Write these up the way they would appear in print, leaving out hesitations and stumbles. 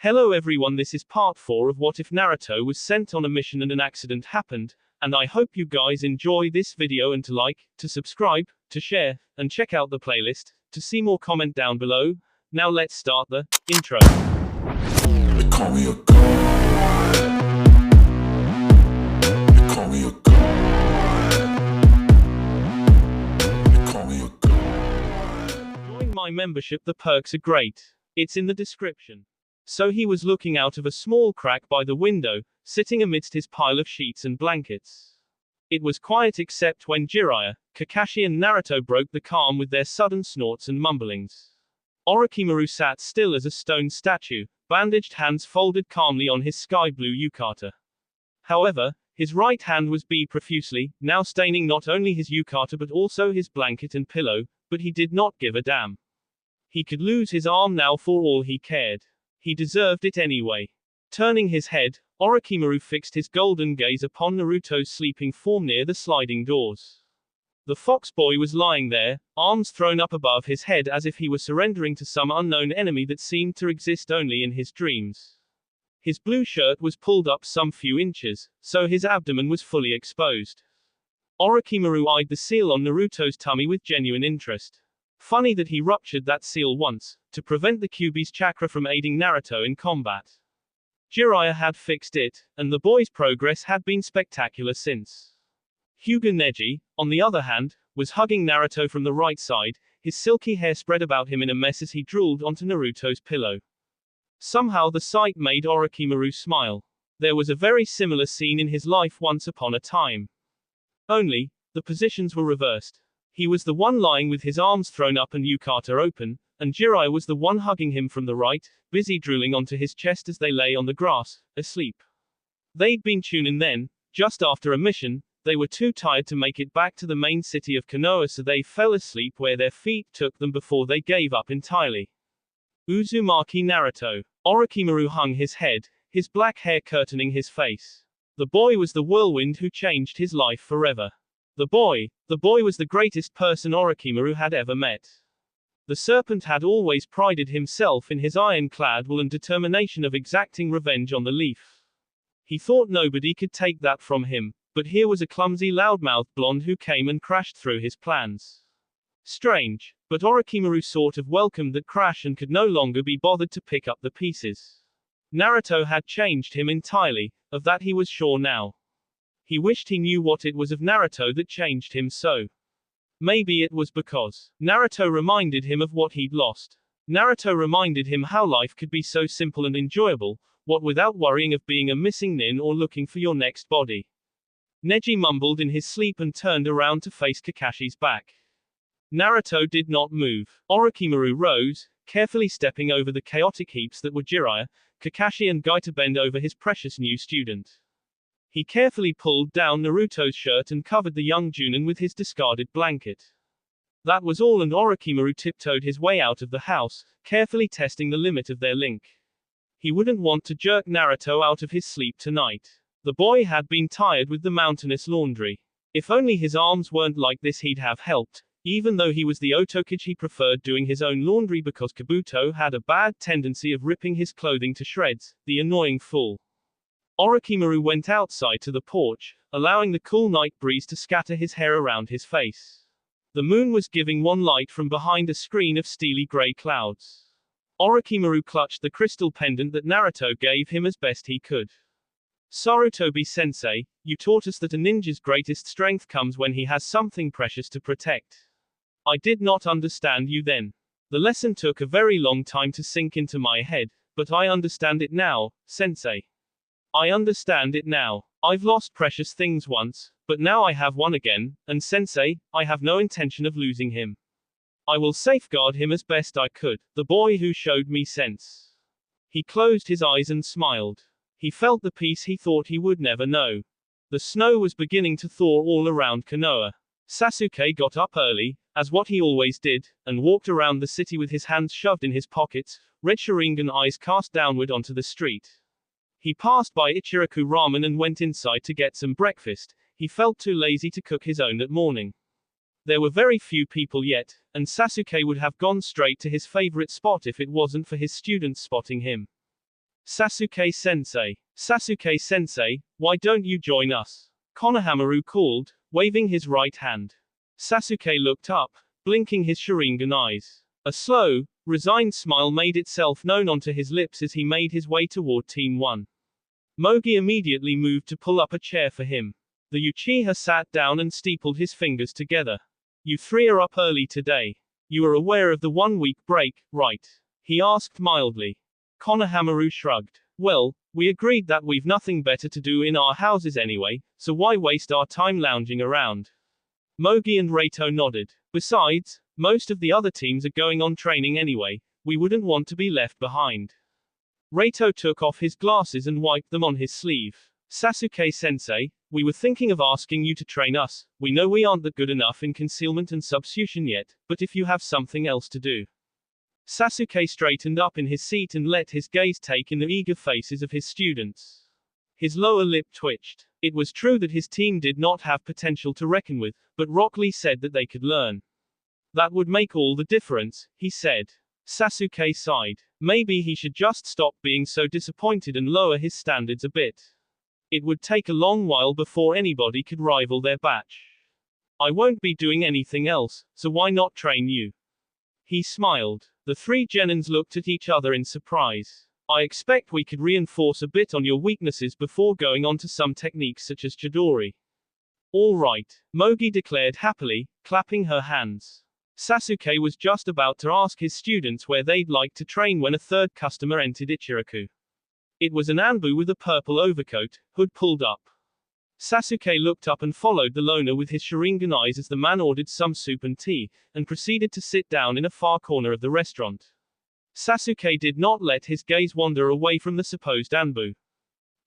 Hello everyone, this is part 4 of What If Naruto was sent on a mission and an accident happened, and I hope you guys enjoy this video and to like, to subscribe, to share, and check out the playlist, to see more comment down below. Now let's start the intro. They call me a god. They call me a god. They call me a god. Join my membership, the perks are great. It's in the description. So he was looking out of a small crack by the window, sitting amidst his pile of sheets and blankets. It was quiet except when Jiraiya, Kakashi and Naruto broke the calm with their sudden snorts and mumblings. Orochimaru sat still as a stone statue, bandaged hands folded calmly on his sky blue yukata. However, his right hand was beat profusely, now staining not only his yukata but also his blanket and pillow, but he did not give a damn. He could lose his arm now for all he cared. He deserved it anyway. Turning his head, Orochimaru fixed his golden gaze upon Naruto's sleeping form near the sliding doors. The fox boy was lying there, arms thrown up above his head as if he were surrendering to some unknown enemy that seemed to exist only in his dreams. His blue shirt was pulled up some few inches, so his abdomen was fully exposed. Orochimaru eyed the seal on Naruto's tummy with genuine interest. Funny that he ruptured that seal once, to prevent the Kyuubi's chakra from aiding Naruto in combat. Jiraiya had fixed it, and the boy's progress had been spectacular since. Hyuga Neji, on the other hand, was hugging Naruto from the right side, his silky hair spread about him in a mess as he drooled onto Naruto's pillow. Somehow the sight made Orochimaru smile. There was a very similar scene in his life once upon a time. Only, the positions were reversed. He was the one lying with his arms thrown up and yukata open, and Jiraiya was the one hugging him from the right, busy drooling onto his chest as they lay on the grass, asleep. They'd been tuning then, just after a mission. They were too tired to make it back to the main city of Konoha, so they fell asleep where their feet took them before they gave up entirely. Uzumaki Naruto. Orochimaru hung his head, his black hair curtaining his face. The boy was the whirlwind who changed his life forever. The boy was the greatest person Orochimaru had ever met. The serpent had always prided himself in his ironclad will and determination of exacting revenge on the leaf. He thought nobody could take that from him, but here was a clumsy loudmouthed blonde who came and crashed through his plans. Strange, but Orochimaru sort of welcomed that crash and could no longer be bothered to pick up the pieces. Naruto had changed him entirely, of that he was sure now. He wished he knew what it was of Naruto that changed him so. Maybe it was because Naruto reminded him of what he'd lost. Naruto reminded him how life could be so simple and enjoyable, what without worrying of being a missing nin or looking for your next body. Neji mumbled in his sleep and turned around to face Kakashi's back. Naruto did not move. Orochimaru rose, carefully stepping over the chaotic heaps that were Jiraiya, Kakashi and Gai to bend over his precious new student. He carefully pulled down Naruto's shirt and covered the young Junin with his discarded blanket. That was all, and Orochimaru tiptoed his way out of the house, carefully testing the limit of their link. He wouldn't want to jerk Naruto out of his sleep tonight. The boy had been tired with the mountainous laundry. If only his arms weren't like this, he'd have helped. Even though he was the Otokage, he preferred doing his own laundry because Kabuto had a bad tendency of ripping his clothing to shreds, the annoying fool. Orochimaru went outside to the porch, allowing the cool night breeze to scatter his hair around his face. The moon was giving one light from behind a screen of steely gray clouds. Orochimaru clutched the crystal pendant that Naruto gave him as best he could. Sarutobi-sensei, you taught us that a ninja's greatest strength comes when he has something precious to protect. I did not understand you then. The lesson took a very long time to sink into my head, but I understand it now, sensei. I understand it now. I've lost precious things once, but now I have one again, and sensei, I have no intention of losing him. I will safeguard him as best I could, the boy who showed me sense. He closed his eyes and smiled. He felt the peace he thought he would never know. The snow was beginning to thaw all around Konoha. Sasuke got up early, as what he always did, and walked around the city with his hands shoved in his pockets, red Sharingan eyes cast downward onto the street. He passed by Ichiraku Ramen and went inside to get some breakfast. He felt too lazy to cook his own that morning. There were very few people yet, and Sasuke would have gone straight to his favorite spot if it wasn't for his students spotting him. Sasuke-sensei. Sasuke-sensei, why don't you join us? Konohamaru called, waving his right hand. Sasuke looked up, blinking his Sharingan eyes. A slow, resigned smile made itself known onto his lips as he made his way toward Team 1. Mogi immediately moved to pull up a chair for him. The Uchiha sat down and steepled his fingers together. You three are up early today. You are aware of the 1-week break, right? He asked mildly. Konohamaru shrugged. Well, we agreed that we've nothing better to do in our houses anyway, so why waste our time lounging around? Mogi and Reito nodded. Besides, most of the other teams are going on training anyway, we wouldn't want to be left behind. Reito took off his glasses and wiped them on his sleeve. Sasuke-sensei, we were thinking of asking you to train us. We know we aren't that good enough in concealment and substitution yet, but if you have something else to do. Sasuke straightened up in his seat and let his gaze take in the eager faces of his students. His lower lip twitched. It was true that his team did not have potential to reckon with, but Rock Lee said that they could learn. That would make all the difference, he said. Sasuke sighed. Maybe he should just stop being so disappointed and lower his standards a bit. It would take a long while before anybody could rival their batch. I won't be doing anything else, so why not train you? He smiled. The three Genins looked at each other in surprise. I expect we could reinforce a bit on your weaknesses before going on to some techniques such as Chidori. All right, Mogi declared happily, clapping her hands. Sasuke was just about to ask his students where they'd like to train when a third customer entered Ichiraku. It was an Anbu with a purple overcoat, hood pulled up. Sasuke looked up and followed the loner with his Sharingan eyes as the man ordered some soup and tea, and proceeded to sit down in a far corner of the restaurant. Sasuke did not let his gaze wander away from the supposed Anbu.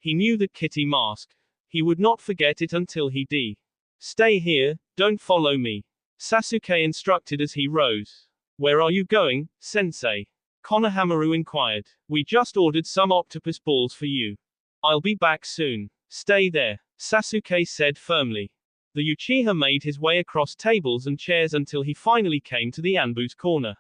He knew that kitty mask. He would not forget it until he died. Stay here, don't follow me. Sasuke instructed as he rose. Where are you going, sensei? Konohamaru inquired. We just ordered some octopus balls for you. I'll be back soon. Stay there, Sasuke said firmly. The Uchiha made his way across tables and chairs until he finally came to the Anbu's corner.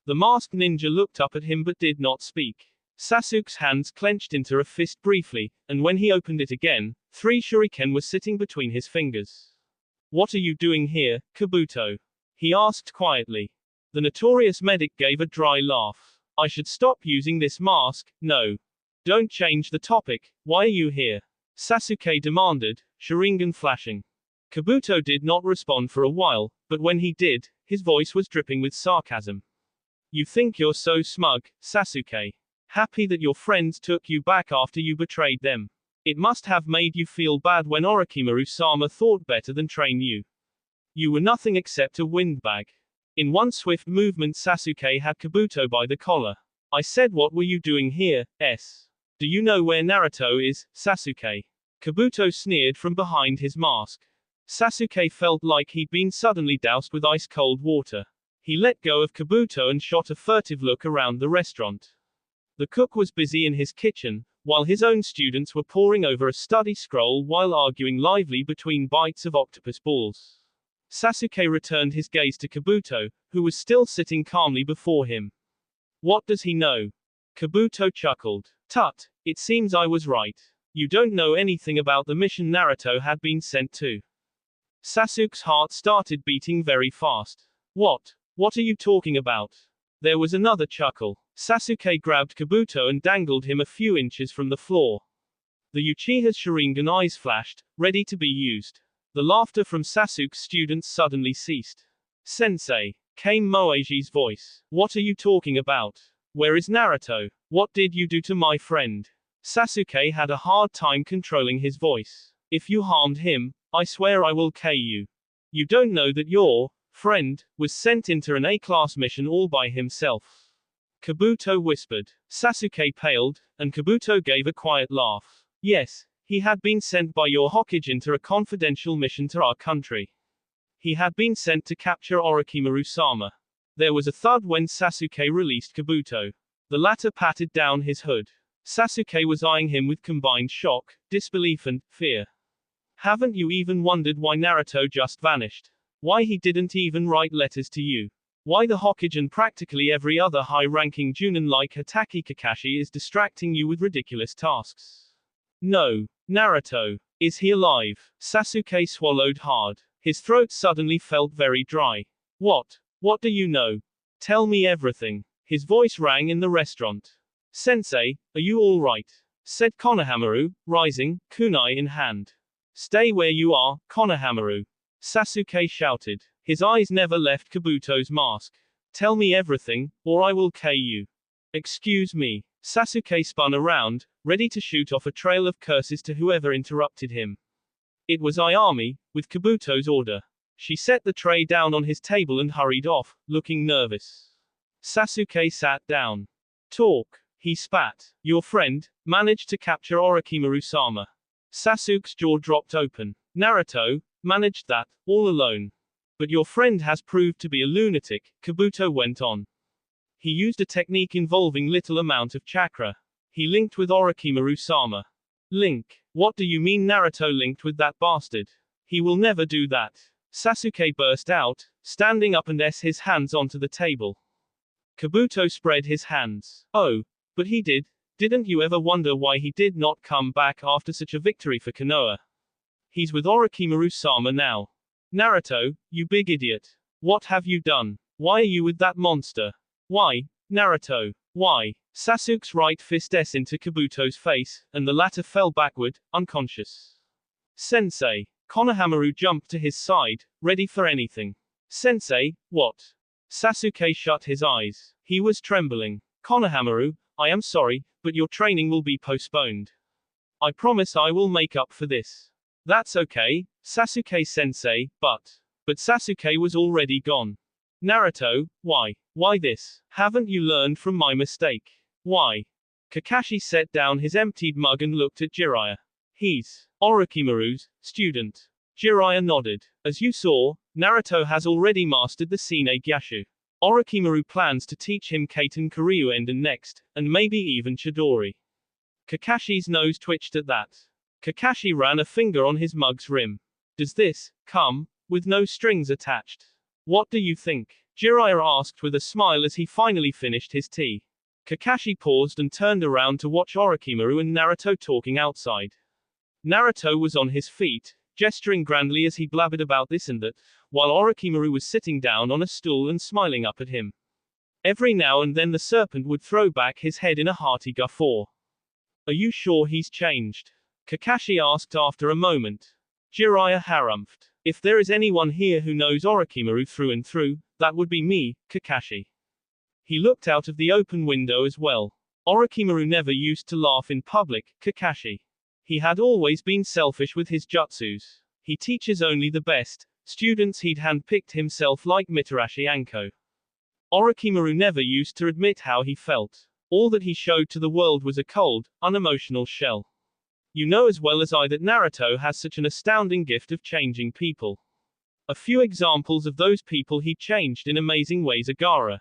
The masked ninja looked up at him but did not speak. Sasuke's hands clenched into a fist briefly, and when he opened it again, 3 shuriken were sitting between his fingers. What are you doing here, Kabuto? He asked quietly. The notorious medic gave a dry laugh. I should stop using this mask, no. Don't change the topic, why are you here? Sasuke demanded, Sharingan flashing. Kabuto did not respond for a while, but when he did, his voice was dripping with sarcasm. You think you're so smug, Sasuke. Happy that your friends took you back after you betrayed them. It must have made you feel bad when Orochimaru-sama thought better than train you. You were nothing except a windbag. In one swift movement Sasuke had Kabuto by the collar. I said what were you doing here, Do you know where Naruto is, Sasuke? Kabuto sneered from behind his mask. Sasuke felt like he'd been suddenly doused with ice-cold water. He let go of Kabuto and shot a furtive look around the restaurant. The cook was busy in his kitchen, while his own students were poring over a study scroll while arguing lively between bites of octopus balls. Sasuke returned his gaze to Kabuto, who was still sitting calmly before him. What does he know? Kabuto chuckled. Tut, it seems I was right. You don't know anything about the mission Naruto had been sent to. Sasuke's heart started beating very fast. What are you talking about? There was another chuckle. Sasuke grabbed Kabuto and dangled him a few inches from the floor. The Uchiha's Sharingan eyes flashed, ready to be used. The laughter from Sasuke's students suddenly ceased. Sensei, came Moeji's voice. What are you talking about? Where is Naruto? What did you do to my friend? Sasuke had a hard time controlling his voice. If you harmed him, I swear I will kill you. You don't know that your friend was sent into an A-class mission all by himself. Kabuto whispered. Sasuke paled, and Kabuto gave a quiet laugh. Yes, he had been sent by your Hokage into a confidential mission to our country. He had been sent to capture Orochimaru-sama. There was a thud when Sasuke released Kabuto. The latter patted down his hood. Sasuke was eyeing him with combined shock, disbelief and fear. Haven't you even wondered why Naruto just vanished? Why he didn't even write letters to you? Why the Hokage and practically every other high-ranking Junin like Hatake Kakashi is distracting you with ridiculous tasks. No. Naruto. Is he alive? Sasuke swallowed hard. His throat suddenly felt very dry. What? What do you know? Tell me everything. His voice rang in the restaurant. Sensei, are you all right? Said Konohamaru, rising, kunai in hand. Stay where you are, Konohamaru. Sasuke shouted. His eyes never left Kabuto's mask. Tell me everything, or I will K you. Excuse me. Sasuke spun around, ready to shoot off a trail of curses to whoever interrupted him. It was Ayami, with Kabuto's order. She set the tray down on his table and hurried off, looking nervous. Sasuke sat down. Talk. He spat. Your friend managed to capture Orochimaru-sama. Sasuke's jaw dropped open. Naruto managed that, all alone. But your friend has proved to be a lunatic, Kabuto went on. He used a technique involving little amount of chakra. He linked with Orochimaru-sama. Link? What do you mean Naruto linked with that bastard? He will never do that. Sasuke burst out, standing up and his hands onto the table. Kabuto spread his hands. Oh, but he did. Didn't you ever wonder why he did not come back after such a victory for Konoha? He's with Orochimaru-sama now. Naruto, you big idiot. What have you done? Why are you with that monster? Why, Naruto? Why? Sasuke's right fist into Kabuto's face, and the latter fell backward, unconscious. Sensei. Konohamaru jumped to his side, ready for anything. Sensei, what? Sasuke shut his eyes. He was trembling. Konohamaru, I am sorry, but your training will be postponed. I promise I will make up for this. That's okay, Sasuke-sensei, but Sasuke was already gone. Naruto, why? Why this? Haven't you learned from my mistake? Why? Kakashi set down his emptied mug and looked at Jiraiya. He's Orochimaru's student. Jiraiya nodded. As you saw, Naruto has already mastered the Sine Gyashu. Orochimaru plans to teach him Kaiten Karyuenden next, and maybe even Chidori. Kakashi's nose twitched at that. Kakashi ran a finger on his mug's rim. Does this come with no strings attached? What do you think? Jiraiya asked with a smile as he finally finished his tea. Kakashi paused and turned around to watch Orochimaru and Naruto talking outside. Naruto was on his feet, gesturing grandly as he blabbered about this and that, while Orochimaru was sitting down on a stool and smiling up at him. Every now and then the serpent would throw back his head in a hearty guffaw. Are you sure he's changed? Kakashi asked after a moment. Jiraiya harumphed. If there is anyone here who knows Orochimaru through and through, that would be me, Kakashi. He looked out of the open window as well. Orochimaru never used to laugh in public, Kakashi. He had always been selfish with his jutsus. He teaches only the best students he'd handpicked himself like Mitarashi Anko. Orochimaru never used to admit how he felt. All that he showed to the world was a cold, unemotional shell. You know as well as I that Naruto has such an astounding gift of changing people. A few examples of those people he changed in amazing ways are Gaara,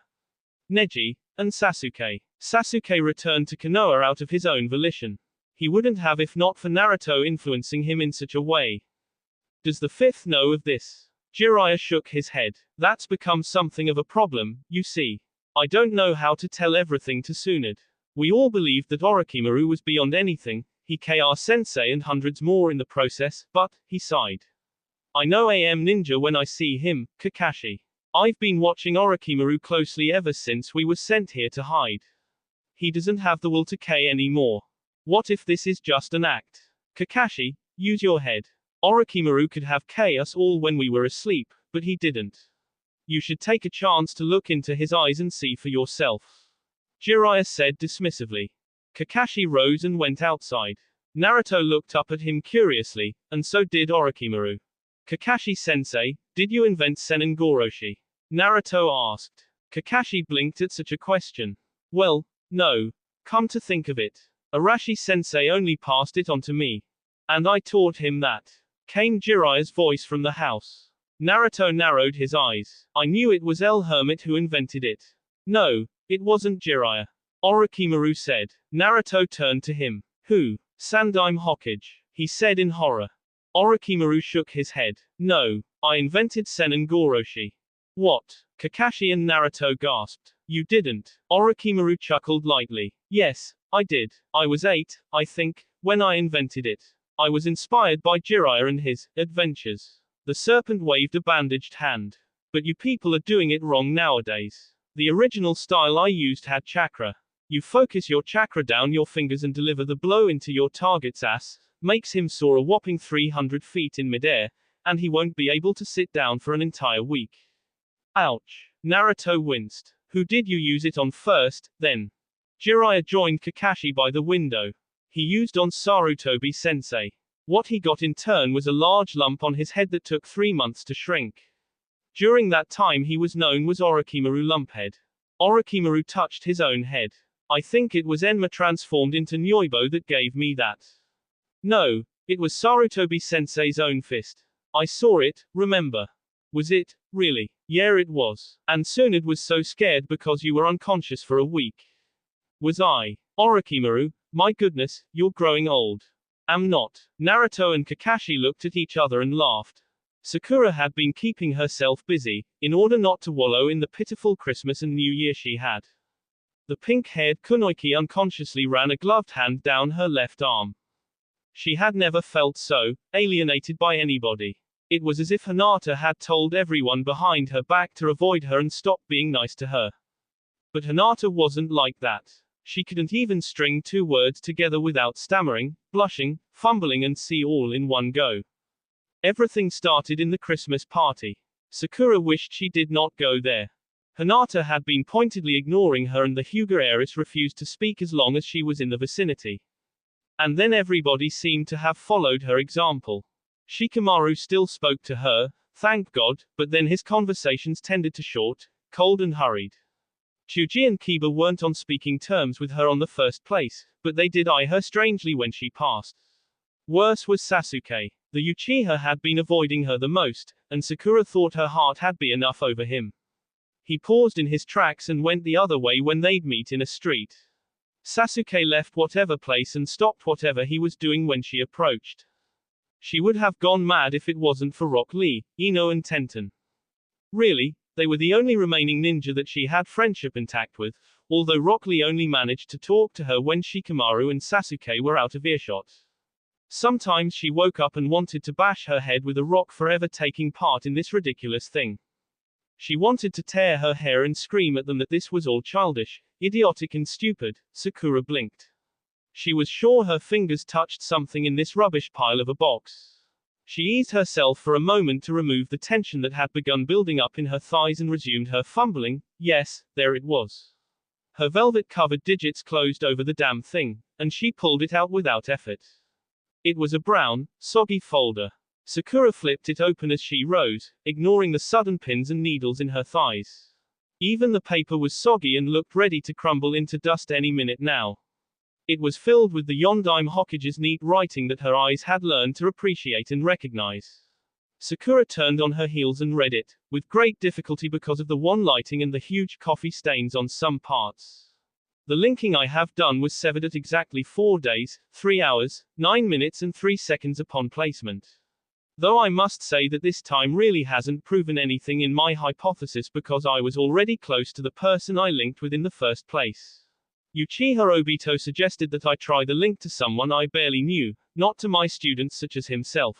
Neji, and Sasuke. Sasuke returned to Konoha out of his own volition. He wouldn't have if not for Naruto influencing him in such a way. Does the fifth know of this? Jiraiya shook his head. That's become something of a problem, you see. I don't know how to tell everything to Tsunade. We all believed that Orochimaru was beyond anything, he KR Sensei and hundreds more in the process, but, he sighed. I know AM Ninja when I see him, Kakashi. I've been watching Orochimaru closely ever since we were sent here to hide. He doesn't have the will to K anymore. What if this is just an act? Kakashi, use your head. Orochimaru could have K us all when we were asleep, but he didn't. You should take a chance to look into his eyes and see for yourself. Jiraiya said dismissively. Kakashi rose and went outside. Naruto looked up at him curiously, and so did Orochimaru. Kakashi-sensei, did you invent Senengoroshi? Naruto asked. Kakashi blinked at such a question. Well, no. Come to think of it. Arashi-sensei only passed it on to me. And I taught him that. Came Jiraiya's voice from the house. Naruto narrowed his eyes. I knew it was El Hermit who invented it. No, it wasn't Jiraiya. Orochimaru said. Naruto turned to him. Who? Sandaime Hokage, he said in horror. Orochimaru shook his head. No, I invented Senengoroshi. What? Kakashi and Naruto gasped. You didn't. Orochimaru chuckled lightly. Yes, I did. I was 8, I think, when I invented it. I was inspired by Jiraiya and his adventures. The serpent waved a bandaged hand. But you people are doing it wrong nowadays. The original style I used had chakra. You focus your chakra down your fingers and deliver the blow into your target's ass, makes him soar a whopping 300 feet in midair, and he won't be able to sit down for an entire week. Ouch. Naruto winced. Who did you use it on first, then? Jiraiya joined Kakashi by the window. He used on Sarutobi sensei. What he got in turn was a large lump on his head that took 3 months to shrink. During that time he was known as Orochimaru Lumphead. Orochimaru touched his own head. I think it was Enma transformed into Nyoibo that gave me that. No, it was Sarutobi sensei's own fist. I saw it, remember. Was it, really? Yeah, it was. And Tsunade was so scared because you were unconscious for a week. Was I? Orochimaru, my goodness, you're growing old. Am not. Naruto and Kakashi looked at each other and laughed. Sakura had been keeping herself busy, in order not to wallow in the pitiful Christmas and New Year she had. The pink-haired Kunoichi unconsciously ran a gloved hand down her left arm. She had never felt so alienated by anybody. It was as if Hinata had told everyone behind her back to avoid her and stop being nice to her. But Hinata wasn't like that. She couldn't even string 2 words together without stammering, blushing, fumbling and see all in one go. Everything started in the Christmas party. Sakura wished she did not go there. Hinata had been pointedly ignoring her and the Hyuga heiress refused to speak as long as she was in the vicinity. And then everybody seemed to have followed her example. Shikamaru still spoke to her, thank God, but then his conversations tended to short, cold and hurried. Chuji and Kiba weren't on speaking terms with her on the first place, but they did eye her strangely when she passed. Worse was Sasuke. The Uchiha had been avoiding her the most, and Sakura thought her heart had been enough over him. He paused in his tracks and went the other way when they'd meet in a street. Sasuke left whatever place and stopped whatever he was doing when she approached. She would have gone mad if it wasn't for Rock Lee, Ino and Tenten. Really, they were the only remaining ninja that she had friendship intact with, although Rock Lee only managed to talk to her when Shikamaru and Sasuke were out of earshot. Sometimes she woke up and wanted to bash her head with a rock for ever taking part in this ridiculous thing. She wanted to tear her hair and scream at them that this was all childish, idiotic and stupid. Sakura blinked. She was sure her fingers touched something in this rubbish pile of a box. She eased herself for a moment to remove the tension that had begun building up in her thighs and resumed her fumbling. Yes, there it was. Her velvet-covered digits closed over the damn thing, and she pulled it out without effort. It was a brown, soggy folder. Sakura flipped it open as she rose, ignoring the sudden pins and needles in her thighs. Even the paper was soggy and looked ready to crumble into dust any minute now. It was filled with the Yondaime Hokage's neat writing that her eyes had learned to appreciate and recognize. Sakura turned on her heels and read it, with great difficulty because of the one lighting and the huge coffee stains on some parts. The linking I have done was severed at exactly 4 days, 3 hours, 9 minutes and 3 seconds upon placement. Though I must say that this time really hasn't proven anything in my hypothesis because I was already close to the person I linked with in the first place. Uchiha Obito suggested that I try the link to someone I barely knew, not to my students such as himself.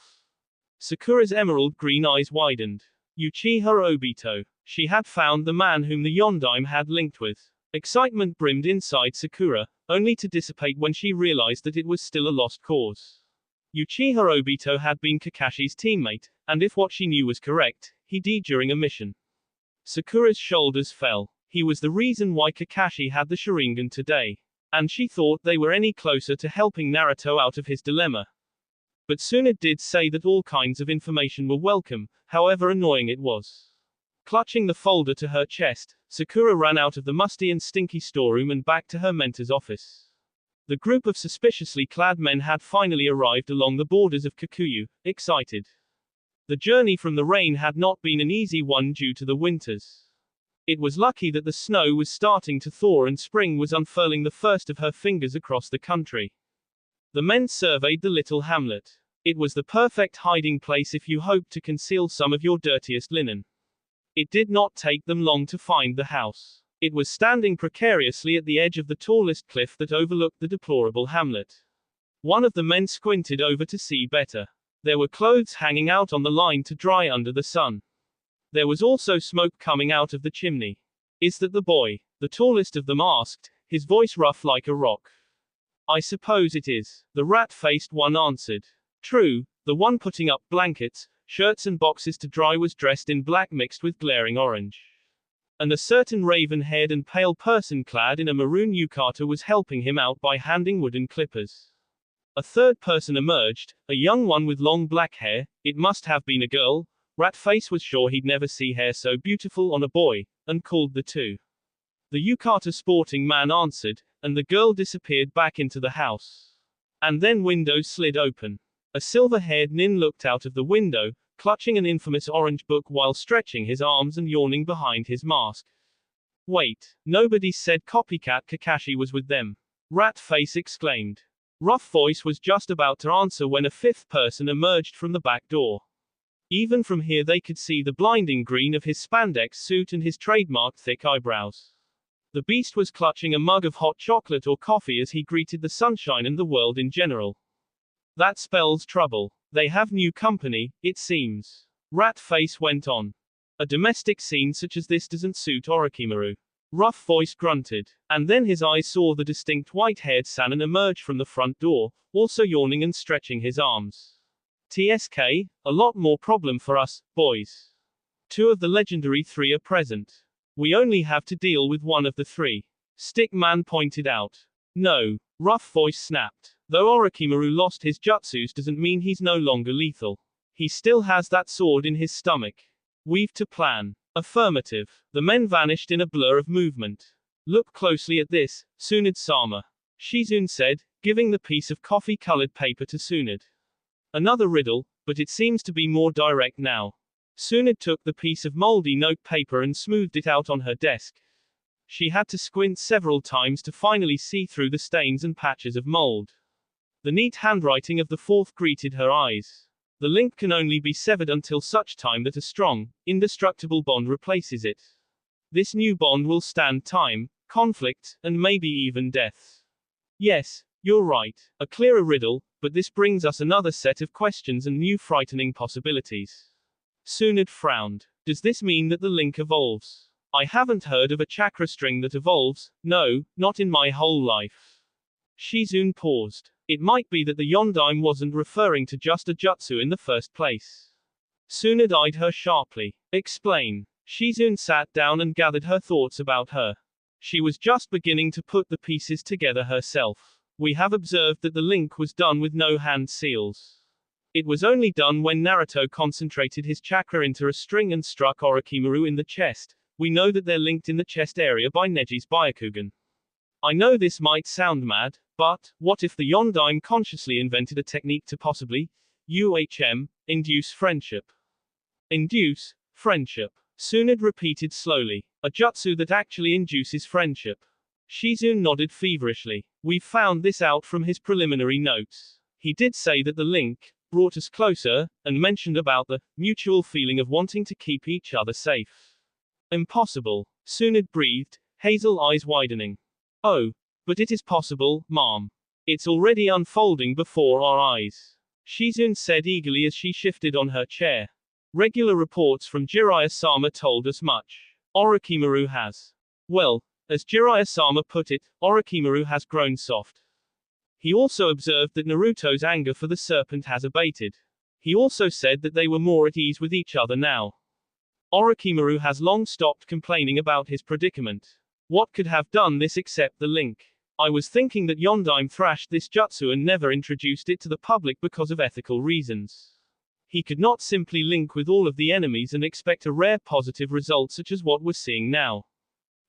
Sakura's emerald green eyes widened. Uchiha Obito. She had found the man whom the Yondaime had linked with. Excitement brimmed inside Sakura, only to dissipate when she realized that it was still a lost cause. Uchiha Obito had been Kakashi's teammate, and if what she knew was correct, he died during a mission. Sakura's shoulders fell. He was the reason why Kakashi had the Sharingan today. And she thought they were any closer to helping Naruto out of his dilemma. But Tsunade did say that all kinds of information were welcome, however annoying it was. Clutching the folder to her chest, Sakura ran out of the musty and stinky storeroom and back to her mentor's office. The group of suspiciously clad men had finally arrived along the borders of Kikuyu, excited. The journey from the rain had not been an easy one due to the winters. It was lucky that the snow was starting to thaw and spring was unfurling the first of her fingers across the country. The men surveyed the little hamlet. It was the perfect hiding place if you hoped to conceal some of your dirtiest linen. It did not take them long to find the house. It was standing precariously at the edge of the tallest cliff that overlooked the deplorable hamlet. One of the men squinted over to see better. There were clothes hanging out on the line to dry under the sun. There was also smoke coming out of the chimney. Is that the boy? The tallest of them asked, his voice rough like a rock. I suppose it is, the rat-faced one answered. True, the one putting up blankets, shirts and boxes to dry was dressed in black mixed with glaring orange. And a certain raven-haired and pale person clad in a maroon yukata was helping him out by handing wooden clippers. A third person emerged, a young one with long black hair. It must have been a girl. Ratface was sure he'd never see hair so beautiful on a boy, and called the two. The yukata sporting man answered, and the girl disappeared back into the house. And then windows slid open. A silver-haired nin looked out of the window, clutching an infamous orange book while stretching his arms and yawning behind his mask. Wait, nobody said copycat Kakashi was with them. Rat-face exclaimed. Rough Voice was just about to answer when a fifth person emerged from the back door. Even from here they could see the blinding green of his spandex suit and his trademark thick eyebrows. The beast was clutching a mug of hot chocolate or coffee as he greeted the sunshine and the world in general. That spells trouble. They have new company, it seems. Rat-face went on. A domestic scene such as this doesn't suit Orochimaru. Rough Voice grunted. And then his eyes saw the distinct white-haired Sannin emerge from the front door, also yawning and stretching his arms. TSK, a lot more problem for us, boys. Two of the legendary three are present. We only have to deal with one of the three. Stickman pointed out. No. Rough Voice snapped. Though Orochimaru lost his jutsus doesn't mean he's no longer lethal. He still has that sword in his stomach. Weave to plan. Affirmative. The men vanished in a blur of movement. Look closely at this, Tsunade-sama. Shizune said, giving the piece of coffee-colored paper to Tsunade. Another riddle, but it seems to be more direct now. Tsunade took the piece of moldy note paper and smoothed it out on her desk. She had to squint several times to finally see through the stains and patches of mold. The neat handwriting of the fourth greeted her eyes. The link can only be severed until such time that a strong, indestructible bond replaces it. This new bond will stand time, conflict, and maybe even death. Yes, you're right. A clearer riddle, but this brings us another set of questions and new frightening possibilities. Tsunade frowned. Does this mean that the link evolves? I haven't heard of a chakra string that evolves, no, not in my whole life. Shizune paused. It might be that the Yondaime wasn't referring to just a jutsu in the first place. Tsunade eyed her sharply. Explain. Shizune sat down and gathered her thoughts about her. She was just beginning to put the pieces together herself. We have observed that the link was done with no hand seals. It was only done when Naruto concentrated his chakra into a string and struck Orochimaru in the chest. We know that they're linked in the chest area by Neji's Byakugan. I know this might sound mad, but what if the Yondaime consciously invented a technique to possibly, induce friendship? Induce friendship. Tsunade repeated slowly. A jutsu that actually induces friendship. Shizune nodded feverishly. We've found this out from his preliminary notes. He did say that the link brought us closer, and mentioned about the mutual feeling of wanting to keep each other safe. Impossible. Tsunade breathed, hazel eyes widening. Oh, but it is possible, ma'am. It's already unfolding before our eyes. Shizune said eagerly as she shifted on her chair. Regular reports from Jiraiya-sama told us much. Orochimaru has. Well, as Jiraiya-sama put it, Orochimaru has grown soft. He also observed that Naruto's anger for the serpent has abated. He also said that they were more at ease with each other now. Orochimaru has long stopped complaining about his predicament. What could have done this except the link? I was thinking that Yondaime thrashed this jutsu and never introduced it to the public because of ethical reasons. He could not simply link with all of the enemies and expect a rare positive result such as what we're seeing now.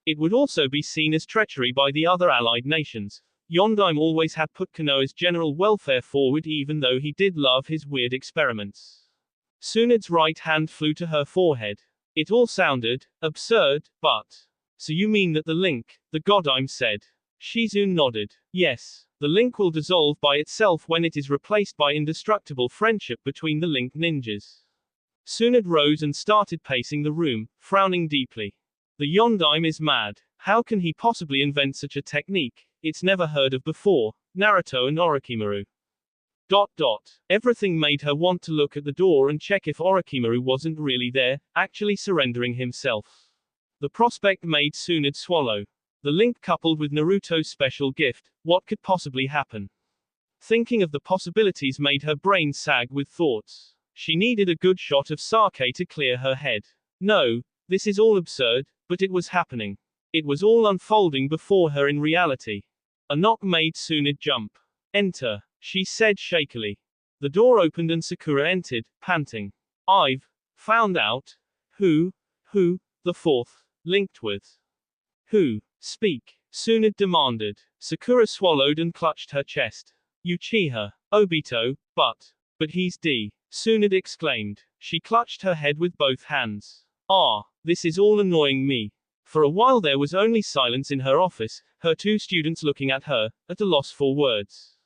It would also be seen as treachery by the other allied nations. Yondaime always had put Konoha's general welfare forward even though he did love his weird experiments. Tsunade's right hand flew to her forehead. It all sounded absurd, but... So you mean that the link, the Godaime said. Shizune nodded. Yes. The link will dissolve by itself when it is replaced by indestructible friendship between the link ninjas. Tsunade rose and started pacing the room, frowning deeply. The Yondaime is mad. How can he possibly invent such a technique? It's never heard of before. Naruto and Orochimaru. Everything made her want to look at the door and check if Orochimaru wasn't really there, actually surrendering himself. The prospect made Tsunade swallow. The link coupled with Naruto's special gift, what could possibly happen? Thinking of the possibilities made her brain sag with thoughts. She needed a good shot of sake to clear her head. No, this is all absurd, but it was happening. It was all unfolding before her in reality. A knock made Tsunade jump. Enter, she said shakily. The door opened and Sakura entered, panting. I've found out who the fourth linked with. Who? Speak, Tsunade demanded. Sakura swallowed and clutched her chest. Uchiha Obito, but he's D. Tsunade exclaimed. She clutched her head with both hands. Ah, this is all annoying me. For a while there was only silence in her office, her two students looking at her, at a loss for words.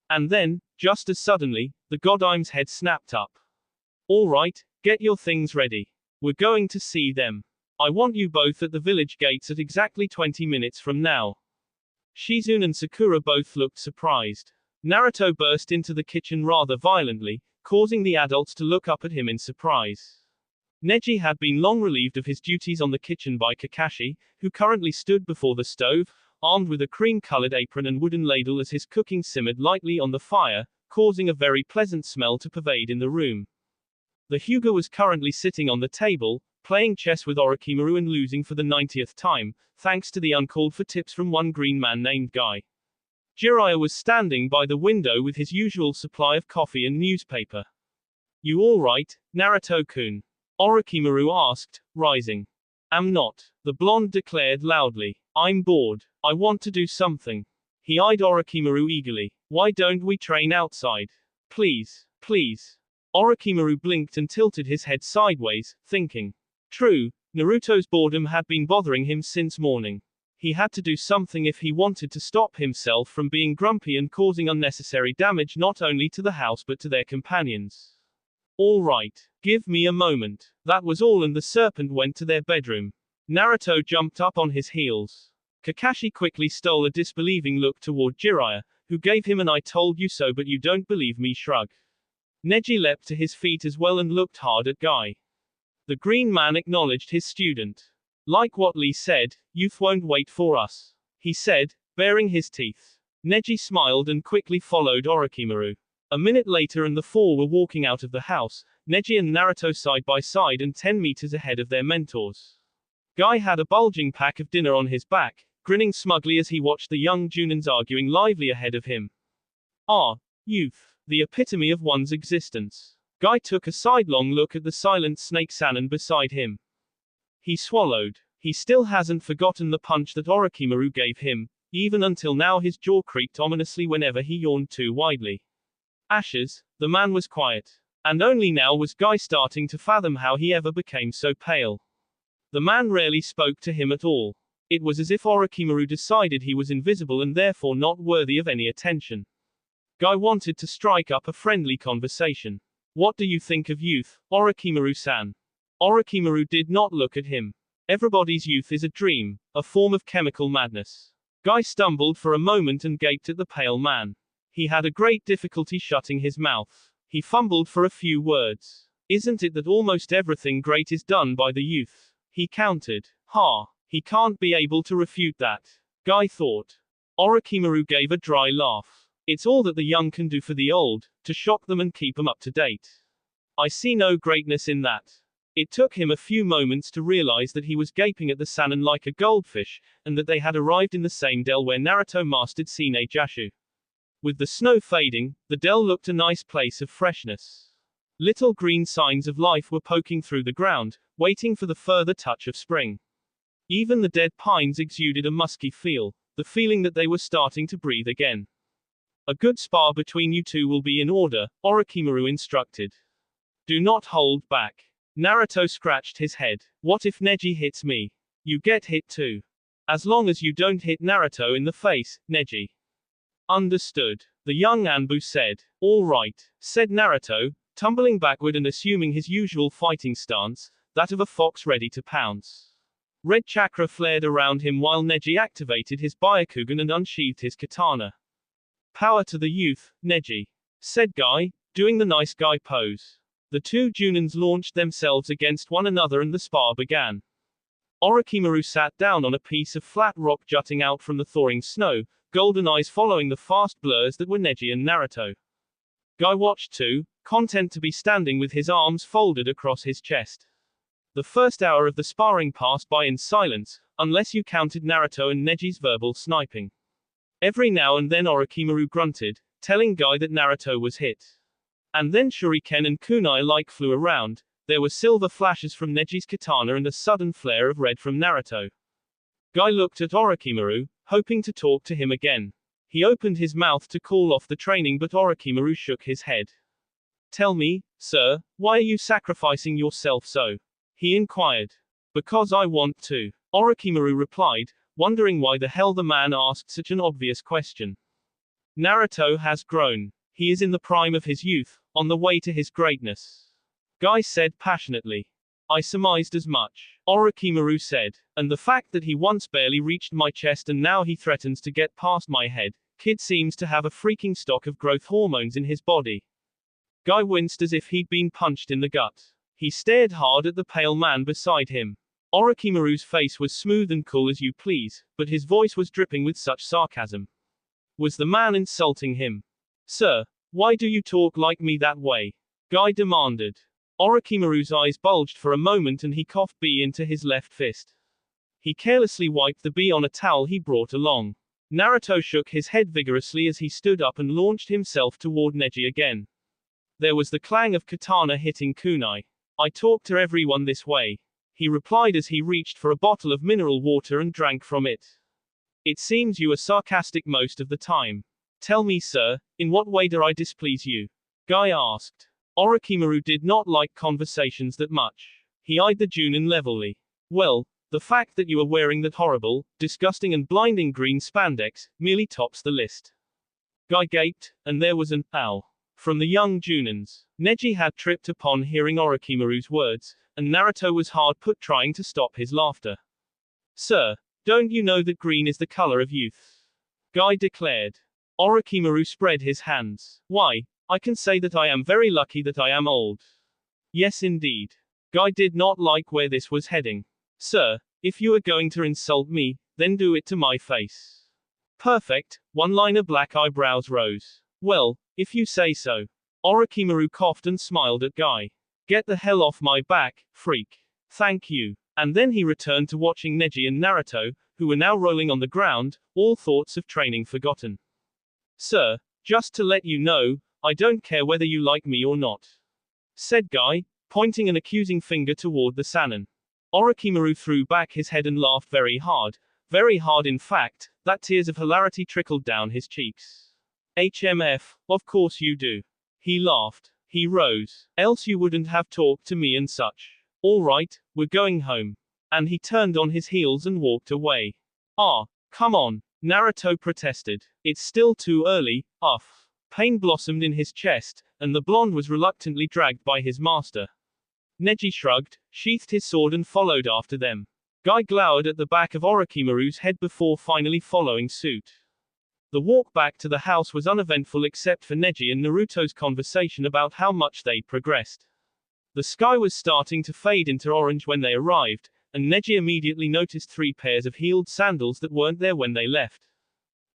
And then, just as suddenly, the Godaime's head snapped up. All right, get your things ready. We're going to see them. I want you both at the village gates at exactly 20 minutes from now. Shizune and Sakura both looked surprised. Naruto burst into the kitchen rather violently, causing the adults to look up at him in surprise. Neji had been long relieved of his duties on the kitchen by Kakashi, who currently stood before the stove, armed with a cream-colored apron and wooden ladle as his cooking simmered lightly on the fire, causing a very pleasant smell to pervade in the room. The Hyuga was currently sitting on the table, playing chess with Orochimaru and losing for the 90th time, thanks to the uncalled-for tips from one green man named Guy. Jiraiya was standing by the window with his usual supply of coffee and newspaper. You all right, Naruto-kun? Orochimaru asked, rising. Am not, the blonde declared loudly. I'm bored. I want to do something. He eyed Orochimaru eagerly. Why don't we train outside? Please, please. Orochimaru blinked and tilted his head sideways, thinking. True, Naruto's boredom had been bothering him since morning. He had to do something if he wanted to stop himself from being grumpy and causing unnecessary damage not only to the house but to their companions. All right, give me a moment. That was all, and the serpent went to their bedroom. Naruto jumped up on his heels. Kakashi quickly stole a disbelieving look toward Jiraiya, who gave him an I told you so but you don't believe me shrug. Neji leapt to his feet as well and looked hard at Guy. The green man acknowledged his student. Like what Lee said, youth won't wait for us, he said, baring his teeth. Neji smiled and quickly followed Orochimaru. A minute later and the four were walking out of the house, Neji and Naruto side by side and 10 meters ahead of their mentors. Guy had a bulging pack of dinner on his back, grinning smugly as he watched the young Junins arguing lively ahead of him. Ah, youth, the epitome of one's existence. Guy took a sidelong look at the silent Snake Sannin beside him. He swallowed. He still hasn't forgotten the punch that Orochimaru gave him, even until now his jaw creaked ominously whenever he yawned too widely. Ashes, the man was quiet. And only now was Guy starting to fathom how he ever became so pale. The man rarely spoke to him at all. It was as if Orochimaru decided he was invisible and therefore not worthy of any attention. Guy wanted to strike up a friendly conversation. What do you think of youth, Orochimaru-san? Orochimaru did not look at him. Everybody's youth is a dream, a form of chemical madness. Guy stumbled for a moment and gaped at the pale man. He had a great difficulty shutting his mouth. He fumbled for a few words. Isn't it that almost everything great is done by the youth? He countered. Ha! He can't be able to refute that. Guy thought. Orochimaru gave a dry laugh. It's all that the young can do for the old, to shock them and keep them up to date. I see no greatness in that. It took him a few moments to realize that he was gaping at the Sannin like a goldfish, and that they had arrived in the same dell where Naruto mastered Sine Jashu. With the snow fading, the dell looked a nice place of freshness. Little green signs of life were poking through the ground, waiting for the further touch of spring. Even the dead pines exuded a musky feel, the feeling that they were starting to breathe again. A good spar between you two will be in order, Orochimaru instructed. Do not hold back. Naruto scratched his head. What if Neji hits me? You get hit too. As long as you don't hit Naruto in the face, Neji. Understood. The young Anbu said. All right, said Naruto, tumbling backward and assuming his usual fighting stance, that of a fox ready to pounce. Red chakra flared around him while Neji activated his Byakugan and unsheathed his katana. Power to the youth, Neji, said Guy, doing the nice guy pose. The two Junins launched themselves against one another and the spar began. Orochimaru sat down on a piece of flat rock jutting out from the thawing snow, golden eyes following the fast blurs that were Neji and Naruto. Guy watched too, content to be standing with his arms folded across his chest. The first hour of the sparring passed by in silence, unless you counted Naruto and Neji's verbal sniping. Every now and then Orochimaru grunted, telling Guy that Naruto was hit. And then shuriken and kunai like flew around. There were silver flashes from Neji's katana and a sudden flare of red from Naruto. Guy looked at Orochimaru, hoping to talk to him again. He opened his mouth to call off the training but Orochimaru shook his head. Tell me, sir, why are you sacrificing yourself so? He inquired. Because I want to. Orochimaru replied, wondering why the hell the man asked such an obvious question. Naruto has grown. He is in the prime of his youth, on the way to his greatness. Guy said passionately. I surmised as much. Orochimaru said. And the fact that he once barely reached my chest and now he threatens to get past my head. Kid seems to have a freaking stock of growth hormones in his body. Guy winced as if he'd been punched in the gut. He stared hard at the pale man beside him. Orochimaru's face was smooth and cool as you please, but his voice was dripping with such sarcasm. Was the man insulting him? Sir, why do you talk like me that way? Guy demanded. Orochimaru's eyes bulged for a moment and he coughed B into his left fist. He carelessly wiped the B on a towel he brought along. Naruto shook his head vigorously as he stood up and launched himself toward Neji again. There was the clang of katana hitting kunai. I talk to everyone this way, he replied as he reached for a bottle of mineral water and drank from it. It seems you are sarcastic most of the time. Tell me, sir, in what way do I displease you? Guy asked. Orochimaru did not like conversations that much. He eyed the Junin levelly. Well, the fact that you are wearing that horrible, disgusting and blinding green spandex, merely tops the list. Guy gaped, and there was an ow from the young Junins. Neji had tripped upon hearing Orochimaru's words, and Naruto was hard put trying to stop his laughter. Sir, don't you know that green is the color of youth? Guy declared. Orochimaru spread his hands. Why, I can say that I am very lucky that I am old. Yes indeed. Guy did not like where this was heading. Sir, if you are going to insult me, then do it to my face. Perfect, one-liner black eyebrows rose. Well, if you say so. Orochimaru coughed and smiled at Guy. Get the hell off my back, freak. Thank you. And then he returned to watching Neji and Naruto, who were now rolling on the ground, all thoughts of training forgotten. Sir, just to let you know, I don't care whether you like me or not, said Guy, pointing an accusing finger toward the Sannin. Orochimaru threw back his head and laughed very hard in fact, that tears of hilarity trickled down his cheeks. HMF, of course you do. He laughed. He rose. Else you wouldn't have talked to me and such. All right, we're going home. And he turned on his heels and walked away. Ah, come on, Naruto protested. It's still too early, uff. Pain blossomed in his chest, and the blonde was reluctantly dragged by his master. Neji shrugged, sheathed his sword and followed after them. Guy glowered at the back of Orochimaru's head before finally following suit. The walk back to the house was uneventful except for Neji and Naruto's conversation about how much they'd progressed. The sky was starting to fade into orange when they arrived, and Neji immediately noticed 3 pairs of heeled sandals that weren't there when they left.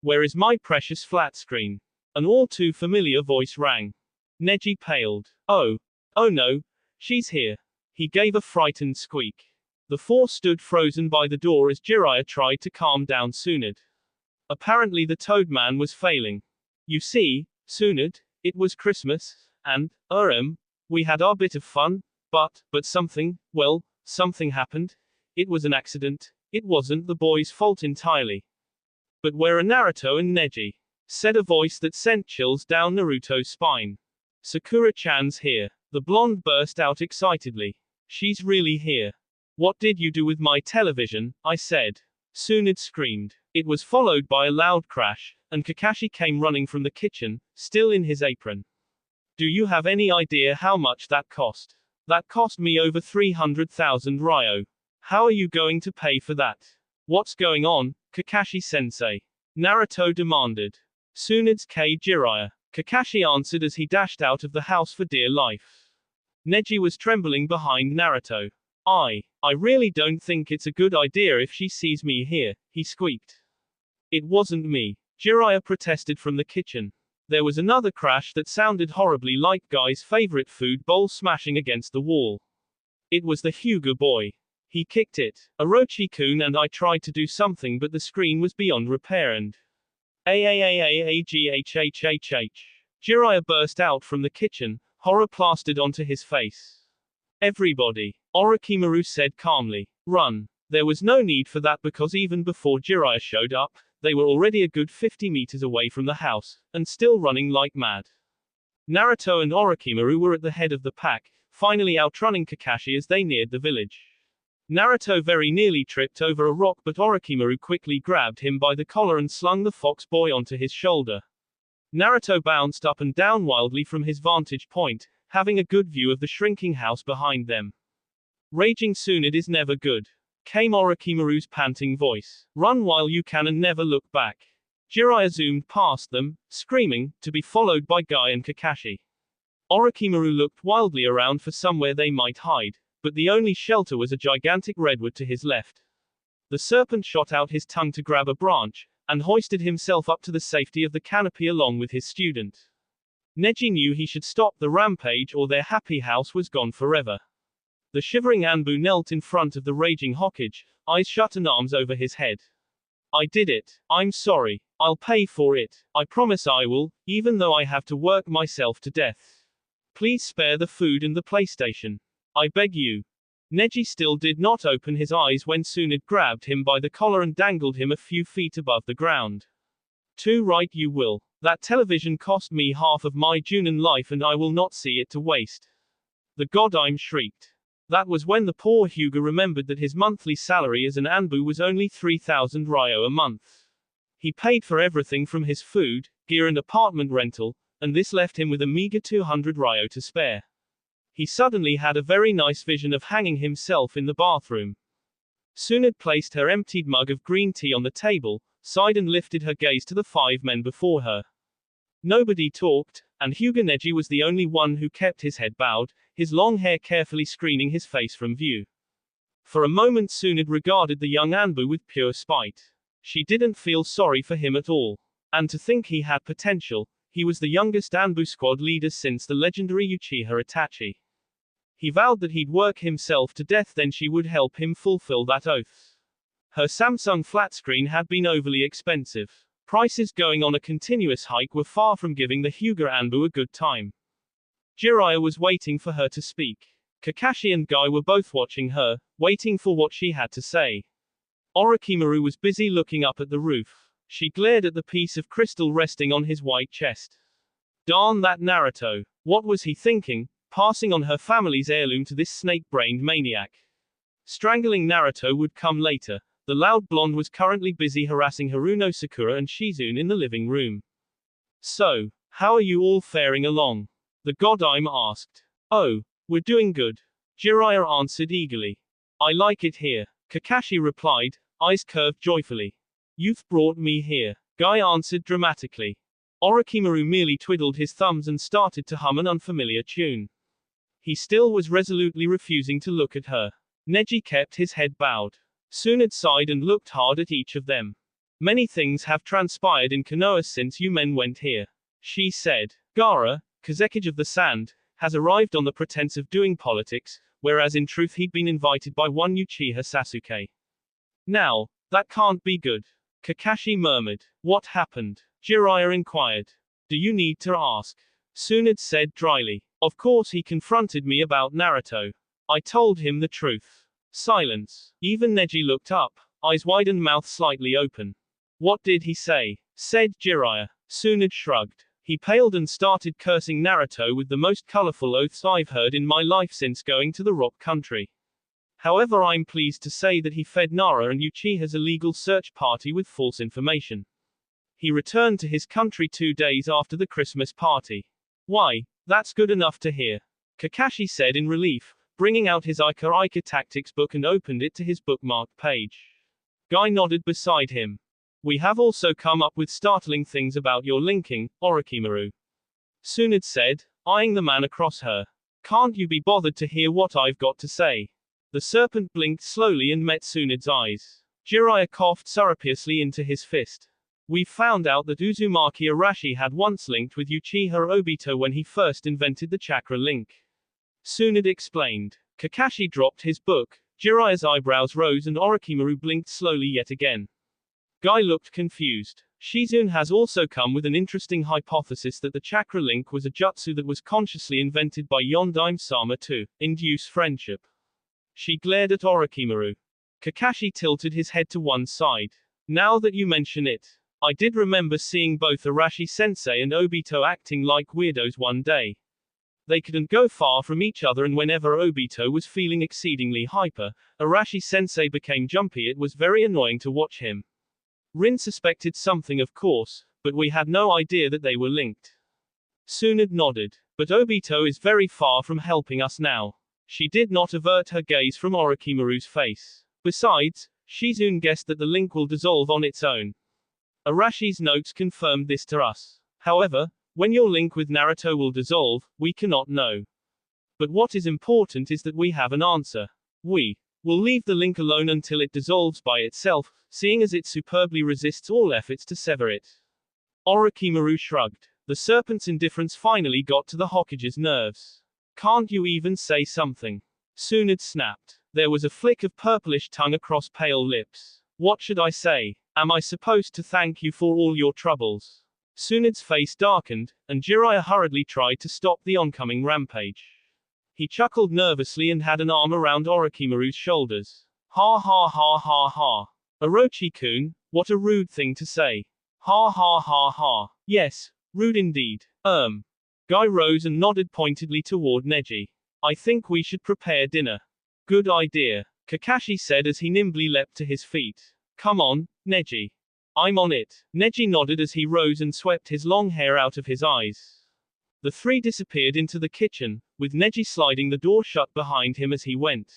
Where is my precious flat screen? An all too familiar voice rang. Neji paled. Oh no, she's here. He gave a frightened squeak. The 4 stood frozen by the door as Jiraiya tried to calm down Tsunade. Apparently the Toadman was failing. You see, Tsunade, it was Christmas, and, we had our bit of fun, but something happened. It was an accident. It wasn't the boy's fault entirely. But where are Naruto and Neji? Said a voice that sent chills down Naruto's spine. Sakura-chan's here. The blonde burst out excitedly. She's really here. What did you do with my television? I said. Tsunade screamed. It was followed by a loud crash, and Kakashi came running from the kitchen, still in his apron. Do you have any idea how much that cost? That cost me over 300,000 ryo. How are you going to pay for that? What's going on, Kakashi-sensei? Naruto demanded. Tsunade Jiraiya. Kakashi answered as he dashed out of the house for dear life. Neji was trembling behind Naruto. I really don't think it's a good idea if she sees me here, he squeaked. It wasn't me. Jiraiya protested from the kitchen. There was another crash that sounded horribly like Guy's favorite food bowl smashing against the wall. It was the Hyuga boy. He kicked it. Orochi-kun and I tried to do something but the screen was beyond repair and AAAAAGHHHH. Jiraiya burst out from the kitchen, horror plastered onto his face. Everybody, Orochimaru said calmly. Run. There was no need for that because even before Jiraiya showed up, they were already a good 50 meters away from the house, and still running like mad. Naruto and Orochimaru were at the head of the pack, finally outrunning Kakashi as they neared the village. Naruto very nearly tripped over a rock but Orochimaru quickly grabbed him by the collar and slung the fox boy onto his shoulder. Naruto bounced up and down wildly from his vantage point, having a good view of the shrinking house behind them. Raging Tsunade is never good, came Orochimaru's panting voice. Run while you can and never look back. Jiraiya zoomed past them, screaming, to be followed by Guy and Kakashi. Orochimaru looked wildly around for somewhere they might hide, but the only shelter was a gigantic redwood to his left. The serpent shot out his tongue to grab a branch, and hoisted himself up to the safety of the canopy along with his student. Neji knew he should stop the rampage or their happy house was gone forever. The shivering Anbu knelt in front of the raging Hokage, eyes shut and arms over his head. I did it. I'm sorry. I'll pay for it. I promise I will, even though I have to work myself to death. Please spare the food and the PlayStation. I beg you. Neji still did not open his eyes when Tsunade grabbed him by the collar and dangled him a few feet above the ground. Too right you will. That television cost me half of my Junin life and I will not see it to waste. The Godime shrieked. That was when the poor Hyuga remembered that his monthly salary as an Anbu was only 3,000 ryo a month. He paid for everything from his food, gear and apartment rental, and this left him with a meager 200 ryo to spare. He suddenly had a very nice vision of hanging himself in the bathroom. Tsunade placed her emptied mug of green tea on the table, sighed and lifted her gaze to the 5 men before her. Nobody talked, and Hyuga Neji was the only one who kept his head bowed, his long hair carefully screening his face from view. For a moment Tsunade regarded the young Anbu with pure spite. She didn't feel sorry for him at all. And to think he had potential, he was the youngest Anbu squad leader since the legendary Uchiha Itachi. He vowed that he'd work himself to death then she would help him fulfill that oath. Her Samsung flat screen had been overly expensive. Prices going on a continuous hike were far from giving the Hyuga Anbu a good time. Jiraiya was waiting for her to speak. Kakashi and Guy were both watching her, waiting for what she had to say. Orochimaru was busy looking up at the roof. She glared at the piece of crystal resting on his white chest. Darn that Naruto. What was he thinking, passing on her family's heirloom to this snake-brained maniac? Strangling Naruto would come later. The loud blonde was currently busy harassing Haruno Sakura and Shizune in the living room. So, how are you all faring along? The Godime asked. Oh, we're doing good. Jiraiya answered eagerly. I like it here. Kakashi replied, eyes curved joyfully. You've brought me here. Guy answered dramatically. Orochimaru merely twiddled his thumbs and started to hum an unfamiliar tune. He still was resolutely refusing to look at her. Neji kept his head bowed. Tsunade sighed and looked hard at each of them. Many things have transpired in Konoha since you men went here. She said. Gaara, Kazekage of the Sand, has arrived on the pretense of doing politics, whereas in truth he'd been invited by one Uchiha Sasuke. Now, that can't be good. Kakashi murmured. What happened? Jiraiya inquired. Do you need to ask? Tsunade said dryly. Of course he confronted me about Naruto. I told him the truth. Silence. Even Neji looked up, eyes wide and mouth slightly open. What did he say? Said Jiraiya. Tsunade shrugged. He paled and started cursing Naruto with the most colorful oaths I've heard in my life since going to the Rock Country. However, I'm pleased to say that he fed Nara and Uchiha's illegal search party with false information. He returned to his country 2 days after the Christmas party. Why? That's good enough to hear, Kakashi said in relief, bringing out his Ika Ika tactics book and opened it to his bookmarked page. Guy nodded beside him. We have also come up with startling things about your linking, Orochimaru, Tsunade said, eyeing the man across her. Can't you be bothered to hear what I've got to say? The serpent blinked slowly and met Tsunade's eyes. Jiraiya coughed surreptitiously into his fist. We've found out that Uzumaki Arashi had once linked with Uchiha Obito when he first invented the chakra link, Tsunade explained. Kakashi dropped his book, Jiraiya's eyebrows rose and Orochimaru blinked slowly yet again. Guy looked confused. Shizune has also come with an interesting hypothesis that the chakra link was a jutsu that was consciously invented by Yondaime-sama to induce friendship. She glared at Orochimaru. Kakashi tilted his head to one side. Now that you mention it, I did remember seeing both Arashi-sensei and Obito acting like weirdos one day. They couldn't go far from each other, and whenever Obito was feeling exceedingly hyper, Arashi-sensei became jumpy. It was very annoying to watch him. Rin suspected something, of course, but we had no idea that they were linked. Tsunade nodded. But Obito is very far from helping us now. She did not avert her gaze from Orochimaru's face. Besides, Shizune guessed that the link will dissolve on its own. Arashi's notes confirmed this to us. However, when your link with Naruto will dissolve, we cannot know. But what is important is that we have an answer. We will leave the link alone until it dissolves by itself, seeing as it superbly resists all efforts to sever it. Orochimaru shrugged. The serpent's indifference finally got to the Hokage's nerves. Can't you even say something? Tsunade snapped. There was a flick of purplish tongue across pale lips. What should I say? Am I supposed to thank you for all your troubles? Tsunade's face darkened, and Jiraiya hurriedly tried to stop the oncoming rampage. He chuckled nervously and had an arm around Orochimaru's shoulders. Ha ha ha ha ha. Orochi-kun, what a rude thing to say. Ha ha ha ha. Yes, rude indeed. Guy rose and nodded pointedly toward Neji. I think we should prepare dinner. Good idea, Kakashi said as he nimbly leapt to his feet. Come on, Neji. I'm on it. Neji nodded as he rose and swept his long hair out of his eyes. The three disappeared into the kitchen, with Neji sliding the door shut behind him as he went.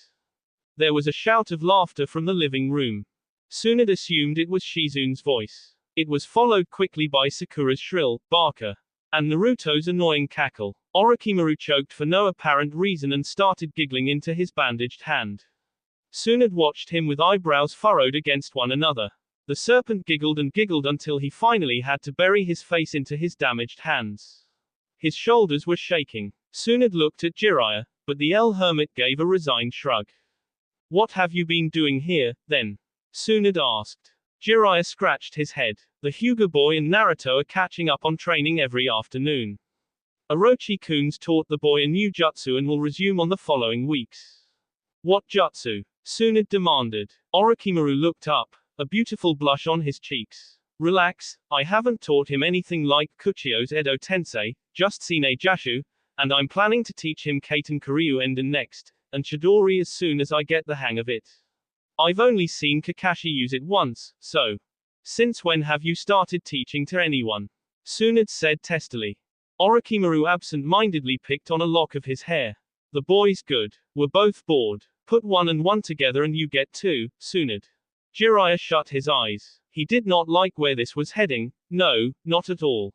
There was a shout of laughter from the living room. Tsunade assumed it was Shizune's voice. It was followed quickly by Sakura's shrill barker and Naruto's annoying cackle. Orochimaru choked for no apparent reason and started giggling into his bandaged hand. Tsunade watched him with eyebrows furrowed against one another. The serpent giggled and giggled until he finally had to bury his face into his damaged hands. His shoulders were shaking. Tsunade looked at Jiraiya, but the El Hermit gave a resigned shrug. What have you been doing here, then? Tsunade asked. Jiraiya scratched his head. The Hyuga boy and Naruto are catching up on training every afternoon. Orochi-kun's taught the boy a new jutsu and will resume on the following weeks. What jutsu? Tsunade demanded. Orochimaru looked up, a beautiful blush on his cheeks. Relax, I haven't taught him anything like Kuchio's Edo Tensei, just Sine Jashu, and I'm planning to teach him Kaiten Kiryu Enden next, and Chidori as soon as I get the hang of it. I've only seen Kakashi use it once, so. Since when have you started teaching to anyone? Tsunade said testily. Orochimaru absent-mindedly picked on a lock of his hair. The boy's good. We're both bored. Put 1 and 1 together and you get 2, Tsunade. Jiraiya shut his eyes. He did not like where this was heading, no, not at all.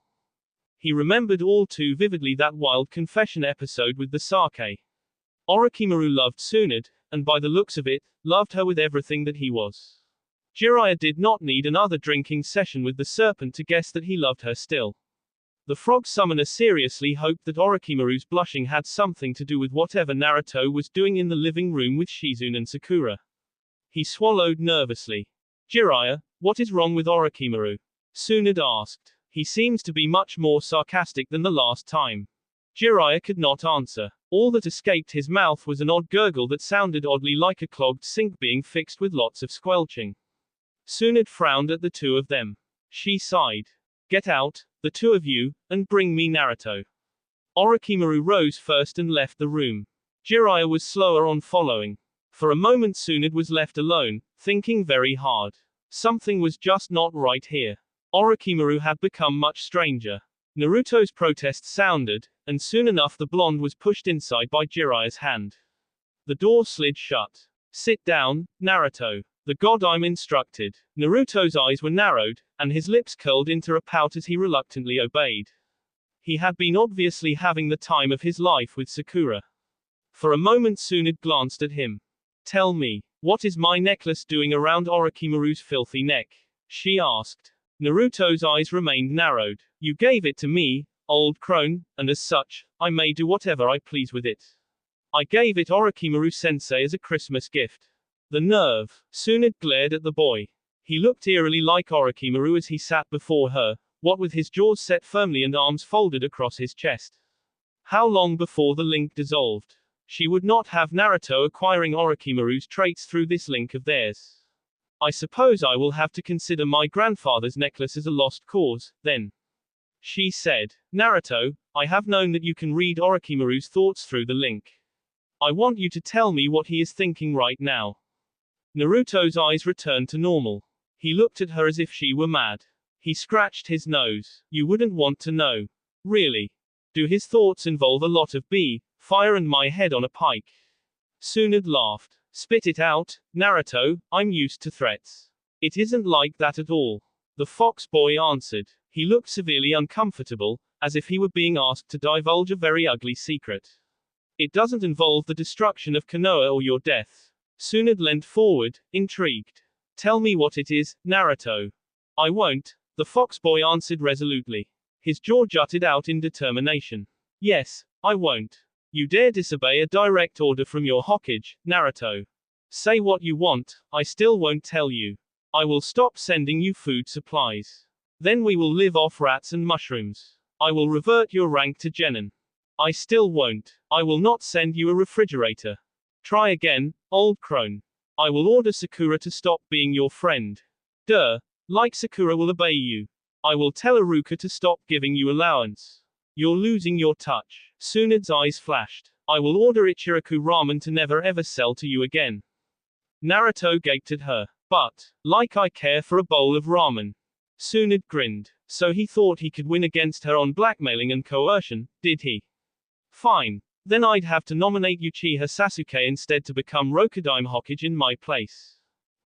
He remembered all too vividly that wild confession episode with the sake. Orochimaru loved Tsunade, and by the looks of it, loved her with everything that he was. Jiraiya did not need another drinking session with the serpent to guess that he loved her still. The frog summoner seriously hoped that Orochimaru's blushing had something to do with whatever Naruto was doing in the living room with Shizune and Sakura. He swallowed nervously. Jiraiya, what is wrong with Orochimaru? Tsunade asked. He seems to be much more sarcastic than the last time. Jiraiya could not answer. All that escaped his mouth was an odd gurgle that sounded oddly like a clogged sink being fixed with lots of squelching. Tsunade frowned at the two of them. She sighed. Get out, the two of you, and bring me Naruto. Orochimaru rose first and left the room. Jiraiya was slower on following. For a moment Tsunade was left alone, thinking very hard. Something was just not right here. Orochimaru had become much stranger. Naruto's protest sounded, and soon enough the blonde was pushed inside by Jiraiya's hand. The door slid shut. Sit down, Naruto. The god I'm instructed. Naruto's eyes were narrowed, and his lips curled into a pout as he reluctantly obeyed. He had been obviously having the time of his life with Sakura. For a moment Tsunade glanced at him. Tell me, what is my necklace doing around Orochimaru's filthy neck? She asked. Naruto's eyes remained narrowed. You gave it to me, old crone, and as such, I may do whatever I please with it. I gave it Orochimaru-sensei as a Christmas gift. The nerve. Tsunade glared at the boy. He looked eerily like Orochimaru as he sat before her, what with his jaws set firmly and arms folded across his chest. How long before the link dissolved? She would not have Naruto acquiring Orochimaru's traits through this link of theirs. I suppose I will have to consider my grandfather's necklace as a lost cause, then. She said. Naruto, I have known that you can read Orochimaru's thoughts through the link. I want you to tell me what he is thinking right now. Naruto's eyes returned to normal. He looked at her as if she were mad. He scratched his nose. You wouldn't want to know. Really? Do his thoughts involve a lot of fire and my head on a pike? Tsunade laughed. Spit it out, Naruto, I'm used to threats. It isn't like that at all. The fox boy answered. He looked severely uncomfortable, as if he were being asked to divulge a very ugly secret. It doesn't involve the destruction of Konoha or your death. Tsunade leaned forward, intrigued. Tell me what it is, Naruto. I won't, the fox boy answered resolutely. His jaw jutted out in determination. Yes, I won't. You dare disobey a direct order from your Hokage, Naruto. Say what you want, I still won't tell you. I will stop sending you food supplies. Then we will live off rats and mushrooms. I will revert your rank to genin. I still won't. I will not send you a refrigerator. Try again, old crone. I will order Sakura to stop being your friend. Like Sakura will obey you. I will tell Iruka to stop giving you allowance. You're losing your touch. Tsunade's eyes flashed. I will order Ichiraku ramen to never ever sell to you again. Naruto gaped at her. But, like I care for a bowl of ramen. Tsunade grinned. So he thought he could win against her on blackmailing and coercion, did he? Fine. Then I'd have to nominate Uchiha Sasuke instead to become Rokudaime Hokage in my place.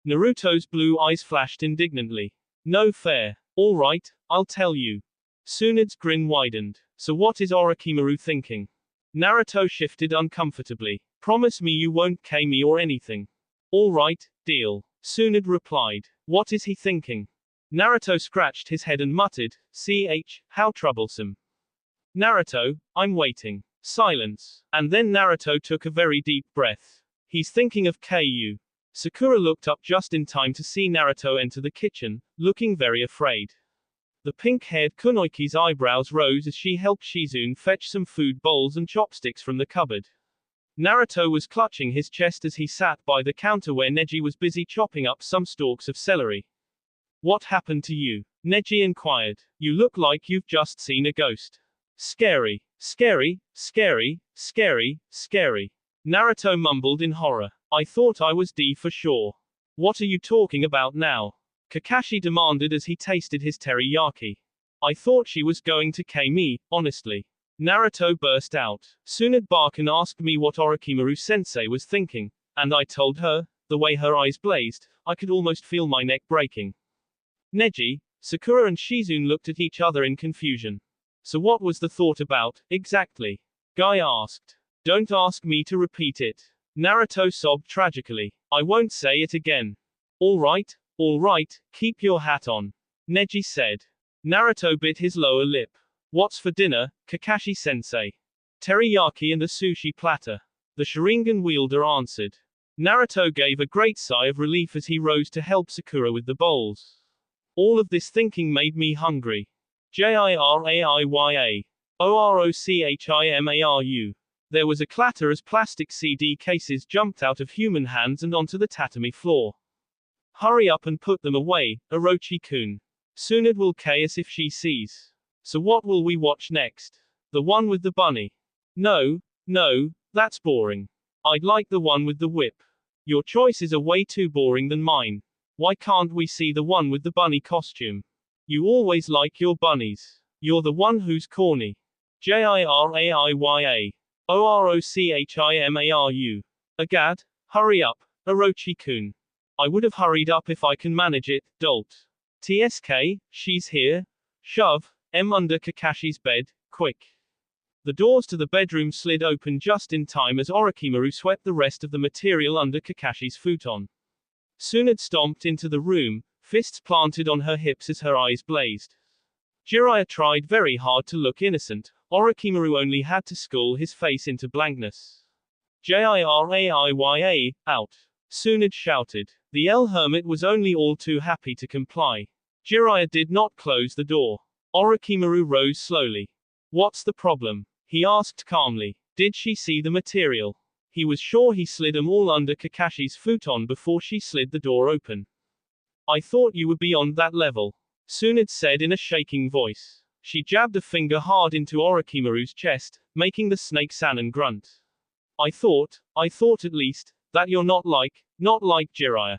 Naruto's blue eyes flashed indignantly. No fair. Alright, I'll tell you. Tsunade's grin widened. So what is Orochimaru thinking? Naruto shifted uncomfortably. Promise me you won't K me or anything. Alright, deal. Tsunade replied. What is he thinking? Naruto scratched his head and muttered, how troublesome. Naruto, I'm waiting. Silence. And then Naruto took a very deep breath. He's thinking of KU. Sakura looked up just in time to see Naruto enter the kitchen, looking very afraid. The pink-haired Kunoichi's eyebrows rose as she helped Shizune fetch some food bowls and chopsticks from the cupboard. Naruto was clutching his chest as he sat by the counter where Neji was busy chopping up some stalks of celery. What happened to you? Neji inquired. You look like you've just seen a ghost. Scary. Scary, scary, scary, scary. Naruto mumbled in horror. I thought I was D for sure. What are you talking about now? Kakashi demanded as he tasted his teriyaki. I thought she was going to K me, honestly. Naruto burst out. Tsunade Barkan asked me what Orochimaru-sensei was thinking, and I told her, the way her eyes blazed, I could almost feel my neck breaking. Neji, Sakura and Shizune looked at each other in confusion. So what was the thought about, exactly? Guy asked. Don't ask me to repeat it. Naruto sobbed tragically. I won't say it again. Alright, keep your hat on. Neji said. Naruto bit his lower lip. What's for dinner, Kakashi-sensei? Teriyaki and a sushi platter. The Sharingan wielder answered. Naruto gave a great sigh of relief as he rose to help Sakura with the bowls. All of this thinking made me hungry. Jiraiya. Orochimaru. There was a clatter as plastic CD cases jumped out of human hands and onto the tatami floor. Hurry up and put them away, Orochi-kun. Tsunade will K us if she sees. So what will we watch next? The one with the bunny? No, that's boring. I'd like the one with the whip. Your choices are way too boring than mine. Why can't we see the one with the bunny costume? You always like your bunnies. You're the one who's corny. Jiraiya. Orochimaru. Agad, hurry up, Orochi-kun. I would have hurried up if I can manage it, dolt. TSK, she's here. Shove, under Kakashi's bed, quick. The doors to the bedroom slid open just in time as Orochimaru swept the rest of the material under Kakashi's futon. Tsunade stomped into the room, fists planted on her hips as her eyes blazed. Jiraiya tried very hard to look innocent. Orochimaru only had to school his face into blankness. Jiraiya, out. Tsunade shouted. The El Hermit was only all too happy to comply. Jiraiya did not close the door. Orochimaru rose slowly. What's the problem? He asked calmly. Did she see the material? He was sure he slid them all under Kakashi's futon before she slid the door open. I thought you were beyond that level, Tsunade said in a shaking voice. She jabbed a finger hard into Orochimaru's chest, making the snake Sannin grunt. I thought at least, that you're not like Jiraiya.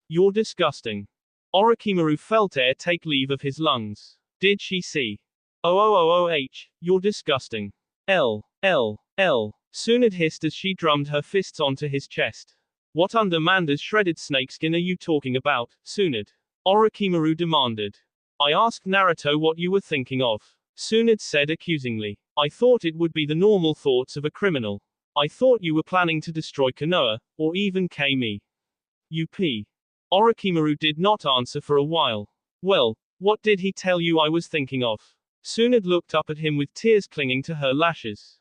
You're disgusting. Orochimaru felt air take leave of his lungs. Did she see? You're disgusting. Tsunade hissed as she drummed her fists onto his chest. What under Manda's shredded snakeskin are you talking about, Tsunade? Orochimaru demanded. I asked Naruto what you were thinking of, Tsunade said accusingly. I thought it would be the normal thoughts of a criminal. I thought you were planning to destroy Konoha, or even Kami. Orochimaru did not answer for a while. Well, what did he tell you I was thinking of? Tsunade looked up at him with tears clinging to her lashes.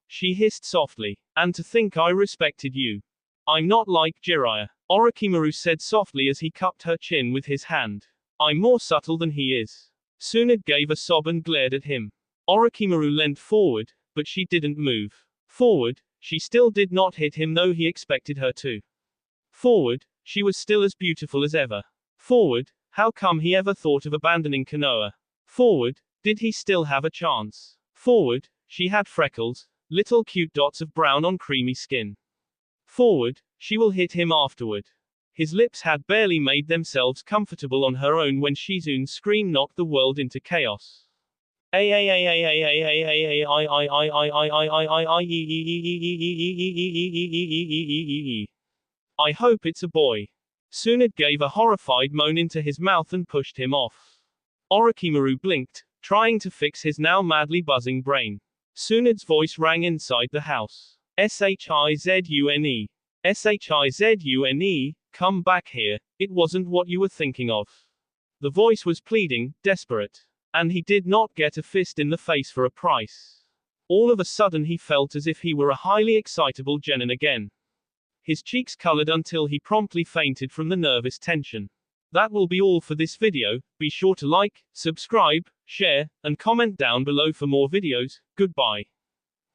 She hissed softly. And to think I respected you. I'm not like Jiraiya, Orochimaru said softly as he cupped her chin with his hand. I'm more subtle than he is. Tsunade gave a sob and glared at him. Orochimaru leant forward, but she didn't move. Forward, she still did not hit him though he expected her to. Forward, she was still as beautiful as ever. Forward, how come he ever thought of abandoning Konoha? Forward, did he still have a chance? Forward, she had freckles, little cute dots of brown on creamy skin. Forward, she will hit him afterward. His lips had barely made themselves comfortable on her own when Shizune's scream knocked the world into chaos. I hope it's a boy. Tsunade gave a horrified moan into his mouth and pushed him off. Orochimaru blinked, trying to fix his now madly buzzing brain. Tsunade's voice rang inside the house. Shizune. Shizune, come back here, it wasn't what you were thinking of. The voice was pleading, desperate. And he did not get a fist in the face for a price. All of a sudden he felt as if he were a highly excitable genin again. His cheeks colored until he promptly fainted from the nervous tension. That will be all for this video. Be sure to like, subscribe, share, and comment down below for more videos. Goodbye.